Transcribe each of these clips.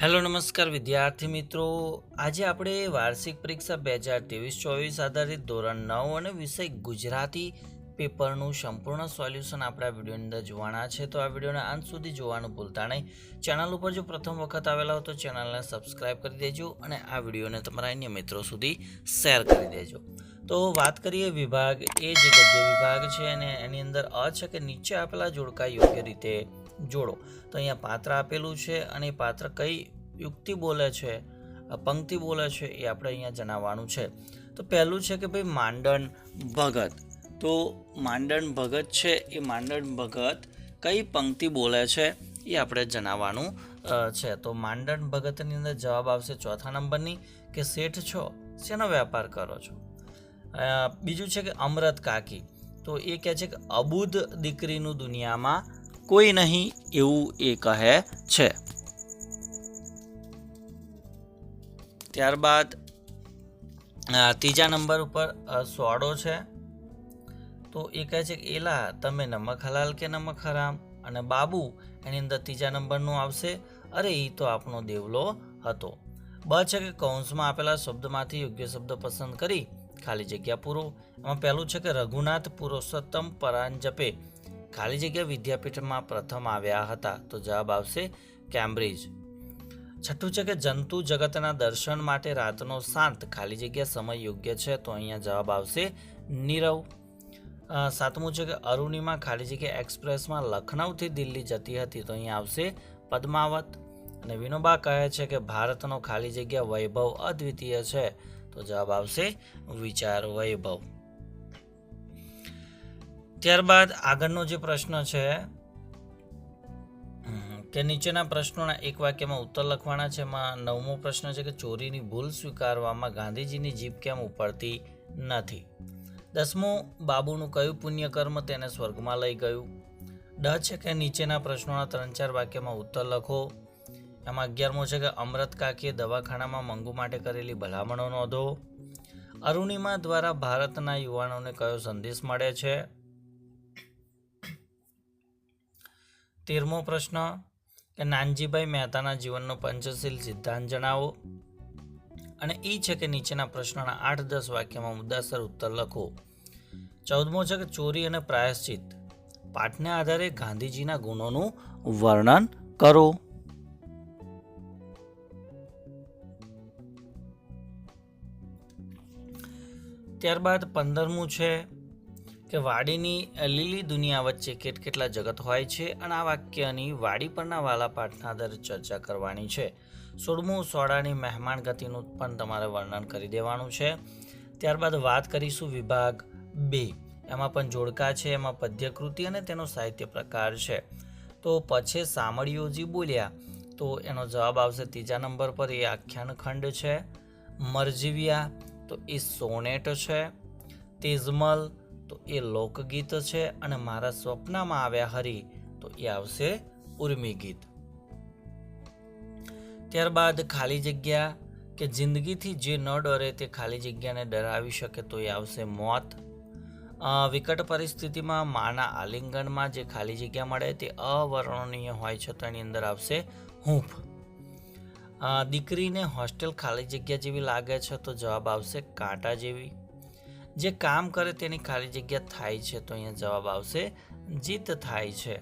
Hello નમસ્કાર વિદ્યાર્થી મિત્રો, આજે આપણે વાર્ષિક પરીક્ષા 2023-24 આધારિત ધોરણ 9 અને વિષય ગુજરાતી પેપરનું સંપૂર્ણ સોલ્યુશન આપણા વિડીયોની અંદર જોવાના છે. તો આ વિડીયોને અંત સુધી જોવાનું ભૂલતા નહીં. ચેનલ ઉપર જો પ્રથમ વખત આવેલા હો તો ચેનલને સબસ્ક્રાઈબ કરી દેજો અને આ વિડીયોને તમારા અન્ય મિત્રો સુધી શેર કરી દેજો. તો વાત કરીએ વિભાગ એ જે ગદ્ય વિભાગ છે અને એની અંદર અ છે કે નીચે આપેલા જોડકા યોગ્ય રીતે જોડો. તો અહીંયા પાત્ર આપેલું છે અને પાત્ર કઈ યુક્તિ બોલે છે, પંક્તિ બોલે છે એ આપણે અહીંયા જણાવવાનું છે. તો પહેલું છે કે ભાઈ માંડણ ભગત. તો માંડણ ભગત છે એ માંડણ ભગત કઈ પંક્તિ બોલે છે એ આપણે જણાવવાનું છે. તો માંડણ ભગતની અંદર જવાબ આવશે ચોથા નંબરની કે શેઠ છો, શેનો વેપાર કરો છો. બીજું છે કે અમરત કાકી. તો એ કહે છે કે અબુધ દીકરીનું દુનિયામાં કોઈ નહીં એવું એ કહે છે. ત્યારબાદ ત્રીજા નંબર ઉપર સોડો છે. તો એ કહે છે કે એલા તમે નમક હલાલ કે નમક હરામ. અને બાબુ એની અંદર ત્રીજા નંબરનું આવશે અરે એ તો આપણો દેવલો હતો. બ છે કે કૌંસમાં આપેલા શબ્દમાંથી યોગ્ય શબ્દ પસંદ કરી ખાલી જગ્યા પૂરો. એમાં પહેલું છે કે રઘુનાથ પુરુષોત્તમ પરાંજપે ખાલી જગ્યા વિદ્યાપીઠમાં પ્રથમ આવ્યા હતા. તો જવાબ આવશે કેમ્બ્રિજ. છઠ્ઠું છે કે જંતુ જગતના દર્શન માટે રાતનો શાંત ખાલી જગ્યા સમય યોગ્ય છે. તો અહીંયા જવાબ આવશે નીરવ. સાતમું છે કે અરુણિમા ખાલી જગ્યા એક્સપ્રેસમાં લખનૌથી દિલ્હી જતી હતી. તો અહીંયા આવશે પદ્માવત. અને વિનોબા કહે છે કે ભારતનો ખાલી જગ્યા વૈભવ અદ્વિતીય છે. તો જવાબ આવશે વિચાર વૈભવ. ત્યારબાદ આગળનો જે પ્રશ્ન છે કે નીચેના પ્રશ્નોના એક વાક્યમાં ઉત્તર લખવાના છે. એમાં 9મો પ્રશ્ન છે કે ચોરીની ભૂલ સ્વીકારવામાં ગાંધીજીની જીભ કેમ ઉપડતી નથી. 10મો બાબુનું કયું પુણ્યકર્મ તેને સ્વર્ગમાં લઈ ગયું. છે કે નીચેના પ્રશ્નોના 3-4 વાક્યમાં ઉત્તર લખો. એમાં 11મો છે કે અમરત કાકીએ દવાખાનામાં મંગુ માટે કરેલી ભલામણો નોંધો. અરુણિમા દ્વારા ભારતના યુવાનોને કયો સંદેશ મળે છે. 13મો પ્રશ્ન કે નાનજીભાઈ મહેતાના જીવનનો પંચશીલ સિદ્ધાંત જણાવો. અને એ છે કે નીચેના પ્રશ્નોના 8-10 વાક્યમાં મુદ્દાસર ઉત્તર લખો. 14મો છે કે ચોરી અને પ્રાયશ્ચિત પાઠને આધારે ગાંધીજીના ગુણોનું વર્ણન કરો. ત્યારબાદ 15મું છે કે વાડીની લીલી દુનિયા વચ્ચે કેટલા જગત હોય છે અને આ વાક્યની વાડી પરના વાલા પાઠના આધારે ચર્ચા કરવાની છે. 16મું સોડાની મહેમાન ગતિનું પણ તમારે વર્ણન કરી દેવાનું છે. ત્યારબાદ વાત કરીશું વિભાગ 2. એમાં પણ જોડકા છે, એમાં પદ્યકૃતિ અને તેનો સાહિત્ય પ્રકાર છે. તો પછી સામળીઓજી બોલ્યા તો એનો જવાબ આવશે ત્રીજા નંબર પર, એ આખ્યાન ખંડ છે. મરજીવિયા તો એ સોનેટ છે. તેજમલ તો એ લોકગીત છે. અને મારા સ્વપ્નમાં આવ્યા હરી તો એ આવશે ઉર્મી ગીત. ત્યારબાદ ખાલી જગ્યા કે જિંદગીથી જે ન ડરે તે ખાલી જગ્યાને ડરાવી શકે તો એ આવશે મોત. વિકટ પરિસ્થિતિમાં માના આલિંગનમાં જે ખાલી જગ્યા મળે તે અવર્ણનીય હોય છે તો એની અંદર આવશે હૂંફ. દીકરીને હોસ્ટેલ ખાલી જગ્યા જેવી લાગે છે તો જવાબ આવશે કાંટા જેવી. જે કામ કરે તેની ખાલી જગ્યા થાય છે તો અહીંયા જવાબ આવશે જીત થાય છે.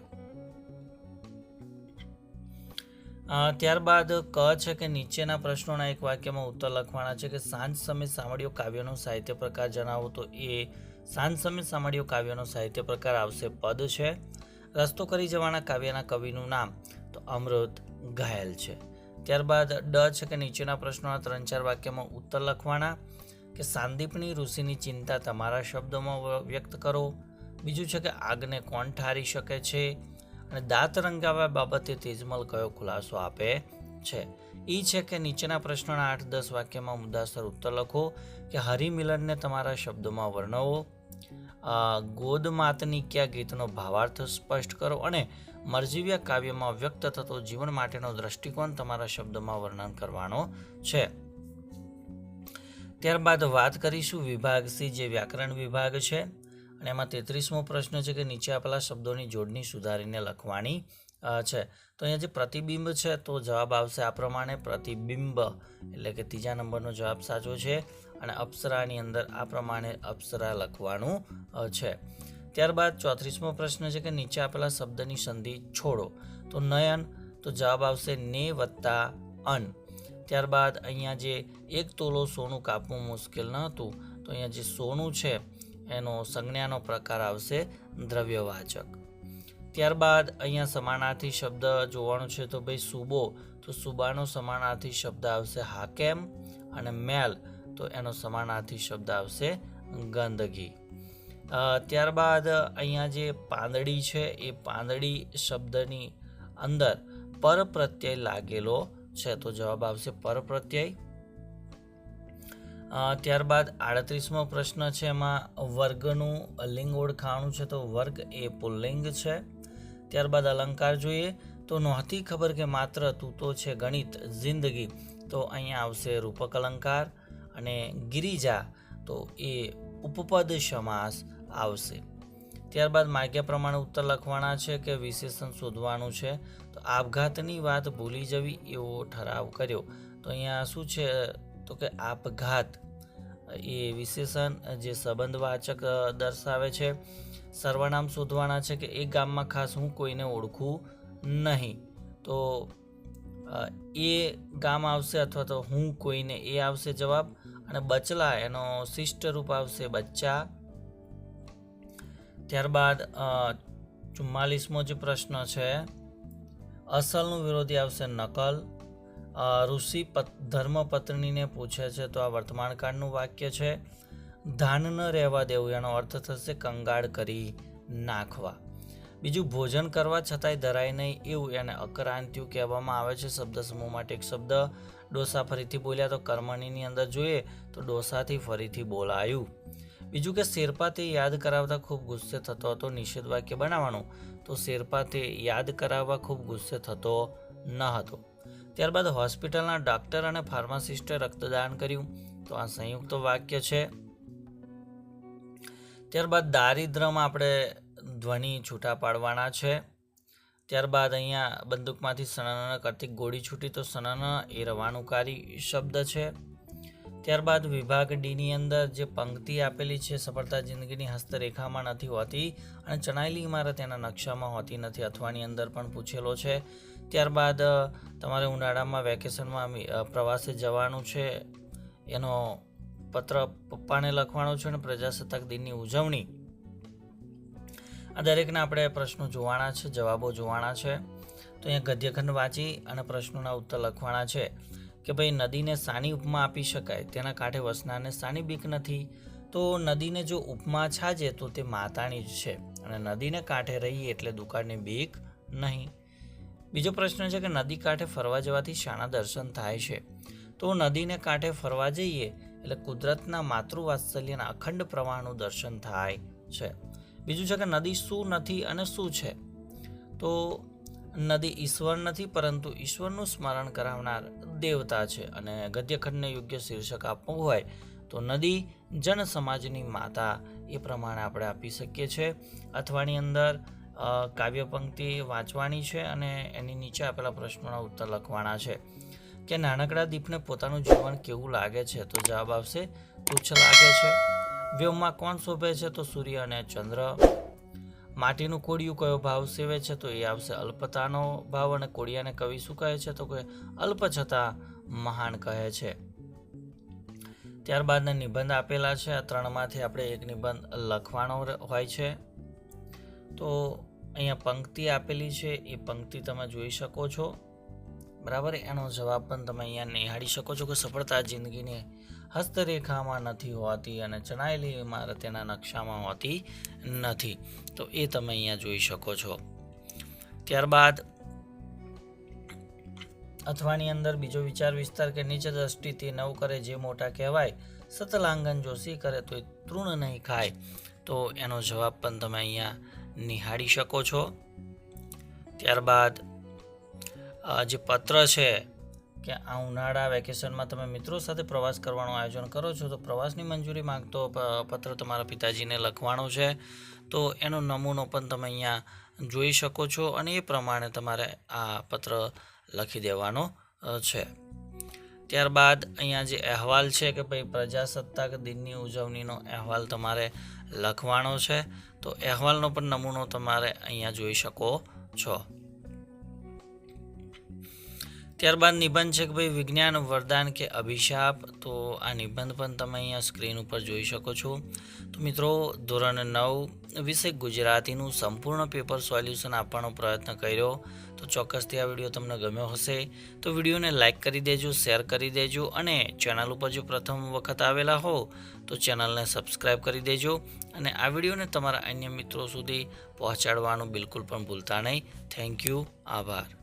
ત્યારબાદ ક છે કે નીચેના પ્રશ્નોના એક વાક્યમાં ઉત્તર લખવાના છે કે સાંજ સમય સામળીઓ કાવ્યનો સાહિત્ય પ્રકાર જણાવો. તો એ સાંજ સમય સામળીઓ કાવ્યનો સાહિત્ય પ્રકાર આવશે પદ છે. રસ્તો કરી જવાના કાવ્યના કવિનું નામ તો અમૃત ઘાયલ છે. ત્યારબાદ છે કે નીચેના પ્રશ્નોના 3-4 વાક્યમાં ઉત્તર લખવાના કે સાંદીપની ઋષિની ચિંતા તમારા શબ્દોમાં વ્યક્ત કરો. બીજું છે કે આગને કોણ ઠારી શકે છે. અને દાંત રંગાવ્યા બાબતે તેજમલ કયો ખુલાસો આપે છે. એ છે કે નીચેના પ્રશ્નોના 8-10 વાક્યમાં મુદ્દાસર ઉત્તર લખો કે હરિમિલનને તમારા શબ્દોમાં વર્ણવો. ગોદમાતની ક્યાં ગીતનો ભાવાર્થ સ્પષ્ટ કરો. અને મરજીવિયા કાવ્યમાં વ્યક્ત થતો જીવન માટેનો દ્રષ્ટિકોણ તમારા શબ્દોમાં વર્ણન કરવાનો છે. ત્યારબાદ વાત કરીશું વિભાગ સી જે વ્યાકરણ વિભાગ છે અને એમાં 33મો પ્રશ્ન છે કે નીચે આપેલા શબ્દોની જોડણી સુધારીને લખવાની છે. તો અહીંયા જે પ્રતિબિંબ છે તો જવાબ આવશે આ પ્રમાણે પ્રતિબિંબ, એટલે કે ત્રીજા નંબરનો જવાબ સાચો છે. અને અપ્સરાની અંદર આ પ્રમાણે અપ્સરા લખવાનું છે. ત્યારબાદ 34મો પ્રશ્ન છે કે નીચે આપેલા શબ્દની સંધિ છોડો. તો નયન, તો જવાબ આવશે ને વત્તા અન. ત્યારબાદ અહીંયા જે 1 તોલો સોનું કાપવું મુશ્કેલ ન હતું, તો અહીંયા જે સોનું છે એનો સંજ્ઞાનો પ્રકાર આવશે દ્રવ્યવાચક. ત્યારબાદ અહીંયા સમાનાર્થી શબ્દ જોવાનો છે. તો ભાઈ સુબો, તો સુબાનો સમાનાર્થી શબ્દ આવશે હાકેમ. અને મેલ, તો એનો સમાનાર્થી શબ્દ આવશે ગંદકી. ત્યારબાદ અહીંયા જે પાંદડી છે એ પાંદડી શબ્દની અંદર પર પ્રત્યય લાગેલો છે, તો જવાબ આવશે પર પ્રત્યય. ત્યારબાદ 38મો પ્રશ્ન છે, એમાં વર્ગનું લિંગ ઓળખાણું છે. તો વર્ગ એ પુલ્લિંગ છે. ત્યારબાદ અલંકાર જોઈએ તો નહોતી ખબર કે માત્ર તું તો છે ગણિત જિંદગી, તો અહીંયા આવશે રૂપક અલંકાર. અને ગિરિજા, તો એ ઉપપદ સમાસ આવશે. ત્યારબાદ માગ્યા પ્રમાણે ઉત્તર લખવાના છે કે વિશેષણ શોધવાનું છે. તો આપઘાતની વાત ભૂલી જવી એવો ઠરાવ કર્યો. તો અહીંયા શું છે તો કે આપઘાત એ વિશેષણ જે સંબંધવાચક દર્શાવે છે. સર્વનામ શોધવાના છે કે એક ગામમાં ખાસ હું કોઈને ઓળખું નહીં, તો એ ગામ આવશે અથવા તો હું કોઈને એ આવશે જવાબ. અને બચલા એનો શિષ્ટ રૂપ આવશે બચ્ચા. ત્યારબાદ 44મો જે પ્રશ્ન છે, અસલનું વિરોધી આવશે નકલ. ઋષિ ધર્મપત્નીને પૂછે છે, તો આ વર્તમાન કાળનું વાક્ય છે. ધાન ન રહેવા દેવું, એનો અર્થ થશે કંગાળ કરી નાખવા. બીજું, ભોજન કરવા છતાંય ધરાય નહીં એવું એને અકરાંત્યું કહેવામાં આવે છે. શબ્દ સમૂહ માટે એક શબ્દ. ડોસા ફરીથી બોલ્યા, તો કર્મણીની અંદર જોઈએ તો ડોસાથી ફરીથી બોલાયું. બીજું કે શેરપા તે યાદ કરાવતા ખૂબ ગુસ્સે થતો હતો. નિષેધ વાક્ય બનાવવાનું, તો શેરપા તે યાદ કરાવવા ખૂબ ગુસ્સે થતો ન હતો. ત્યારબાદ હોસ્પિટલના ડૉક્ટર અને ફાર્માસિસ્ટે રક્તદાન કર્યું, તો આ સંયુક્ત વાક્ય છે. ત્યારબાદ દારિદ્ર્યમાં આપણે ધ્વનિ છૂટા પાડવાના છે. ત્યારબાદ અહીંયા બંદૂકમાંથી સનન કરતી ગોળી છૂટી, તો સનન એ રવાનુકારી શબ્દ છે. ત્યારબાદ વિભાગ ડીની અંદર જે પંક્તિ આપેલી છે, સફળતા જિંદગીની હસ્તરેખામાં નથી હોતી અને ચણાયેલી ઇમારત એના નકશામાં હોતી નથી, અથવાની અંદર પણ પૂછેલો છે. ત્યારબાદ તમારે ઉનાળામાં વેકેશનમાં પ્રવાસે જવાનું છે, એનો પત્ર પપ્પાને લખવાનો છે. અને પ્રજાસત્તાક દિનની ઉજવણી, આ દરેકના આપણે પ્રશ્નો જોવાના છે, જવાબો જોવાના છે. તો અહીંયા ગદ્યખંડ વાંચી અને પ્રશ્નોના ઉત્તર લખવાના છે કે ભાઈ નદીને શાની ઉપમા આપી શકાય, તેના કાંઠે વસનારને શાની બીક નથી. તો નદીને જો ઉપમા છાજે તો તે માતાની જ છે, અને નદીને કાંઠે રહીએ એટલે દુકાળની બીક નહીં. બીજો પ્રશ્ન છે કે નદી કાંઠે ફરવા જવાથી શાના દર્શન થાય છે. તો નદીને કાંઠે ફરવા જઈએ એટલે કુદરતના માતૃવાત્સલ્યના અખંડ પ્રવાહનું દર્શન થાય છે. બીજું છે કે નદી શું નથી અને શું છે. તો નદી ઈશ્વર નથી, પરંતુ ઈશ્વરનું સ્મરણ કરાવનાર દેવતા છે. અને ગદ્યખંડને યોગ્ય શીર્ષક આપવું હોય તો નદી જન સમાજની માતા, એ પ્રમાણે આપણે આપી શકીએ છીએ. અથવાની અંદર કાવ્ય પંક્તિ વાંચવાની છે અને એની નીચે આપેલા પ્રશ્નોના ઉત્તર લખવાના છે. કે નાનકડા દીપને પોતાનું જીવન કેવું લાગે છે, તો જવાબ આવશે તુચ્છ લાગે છે. વ્યવમાં કોણ શોભે છે, તો સૂર્ય અને ચંદ્ર. માટીનું કોડિયું કયો ભાવ સેવે છે, તો એ આવશે અલ્પતાનો ભાવ. અને કોડિયાને કવિ શું કહે છે, તો કે અલ્પ છતાં મહાન કહે છે. ત્યારબાદના નિબંધ આપેલા છે, આ ત્રણમાંથી આપણે એક નિબંધ લખવાનો હોય છે. તો અહીંયા પંક્તિ આપેલી છે, એ પંક્તિ તમે જોઈ શકો છો, બરાબર. એનો જવાબ પણ તમે અહીંયા નિહાળી શકો છો કે સફળતા જિંદગીની હસ્તરેખામાં નથી હોતી અને ચણાયેલી ઇમારત તેના નકશામાં હોતી નથી, તો એ તમે અહીંયા જોઈ શકો છો. ત્યારબાદ અથવાની અંદર બીજો વિચાર વિસ્તાર કે નીચે દ્રષ્ટિથી નવ કરે જે મોટા કહેવાય, સતલાંગન જોશી કરે તો એ તૃણ નહીં ખાય, તો એનો જવાબ પણ તમે અહીંયા નિહાળી શકો છો. ત્યારબાદ જે પત્ર છે કે આ ઉનાળા વેકેશનમાં તમે મિત્રો સાથે પ્રવાસ કરવાનું આયોજન કરો છો તો પ્રવાસની મંજૂરી માંગતો પત્ર તમારા પિતાજીને લખવાનો છે. તો એનો નમૂનો પણ તમે અહીંયા જોઈ શકો છો અને એ પ્રમાણે તમારે આ પત્ર લખી દેવાનો છે. ત્યારબાદ અહીંયા જે અહેવાલ છે કે ભાઈ પ્રજાસત્તાક દિનની ઉજવણીનો અહેવાલ તમારે લખવાનો છે. તો અહેવાલનો પણ નમૂનો તમારે અહીંયા જોઈ શકો છો. ત્યારબાદ નિબંધ છે કે ભાઈ વિજ્ઞાન વરદાન કે અભિશાપ. તો આ નિબંધ પણ તમે અહીંયા સ્ક્રીન ઉપર જોઈ શકો છો. તો મિત્રો ધોરણ 9 વિષય ગુજરાતીનું સંપૂર્ણ પેપર સોલ્યુશન આપવાનો પ્રયત્ન કર્યો. તો ચોક્કસથી આ વિડીયો તમને ગમ્યો હશે તો વિડીયોને લાઇક કરી દેજો, શેર કરી દેજો અને ચેનલ ઉપર જો પ્રથમ વખત આવેલા હો તો ચેનલને સબસ્ક્રાઈબ કરી દેજો અને આ વિડીયોને તમારા અન્ય મિત્રો સુધી પહોંચાડવાનું બિલકુલ પણ ભૂલતા નહીં. Thank you. આભાર.